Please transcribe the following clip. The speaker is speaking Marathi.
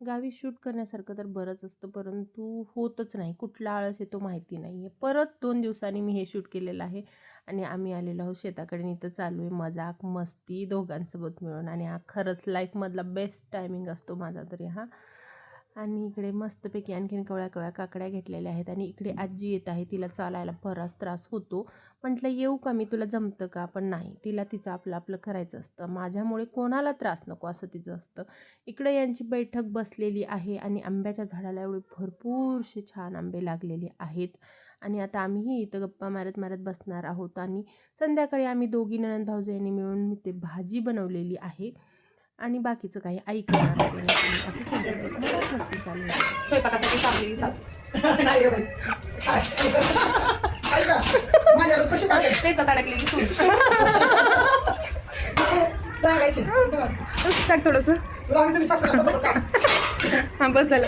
गावी शूट करण्यासारखं तर बरंच असतं, परंतु होतच नाही. कुठला आळस येतो माहिती नाही आहे. परत 2 दिवसांनी मी हे शूट केलेलं आहे आणि आम्ही आलेलो आहोत शेताकडे आणि इथं चालू आहे मजाक, मस्ती दोघांसोबत मिळून आणि हा खरंच लाईफमधला बेस्ट टायमिंग असतो माझा तरी हा. आणि इकडे मस्तपैकी आणखीन कवळ्या-कवळ्या काकड्या घेतलेल्या आहेत आणि इकडे आजी येत आहे. तिला चालायला बराच त्रास होतो. म्हटलं येऊ का मी, तुला जमतं का? पण नाही, तिला तिचं आपलं करायचं असतं. माझ्यामुळे कोणाला त्रास नको असं तिचं असतं. इकडे यांची बैठक बसलेली आहे आणि आंब्याच्या झाडाला एवढे भरपूरसे छान आंबे लागलेले आहेत आणि आता आम्हीही इथं गप्पा मारत मारत बसणार आहोत आणि संध्याकाळी आम्ही दोघी नणंद भावजयांनी मिळून ते भाजी बनवलेली आहे आणि बाकीचं काही आई करणार होते आणि असंच यांच्यासोबत मजाच मस्ती चालू होती. स्वयंपाकासाठी चाललेली सासू. नाही रे बाई. ऐका, माझ्यावर कशी काय पेचात अडकलेली सून. सांगायची. टाक थोडंसं. तुला आम्ही तुम्ही सासरा समजता. हां बस झालं.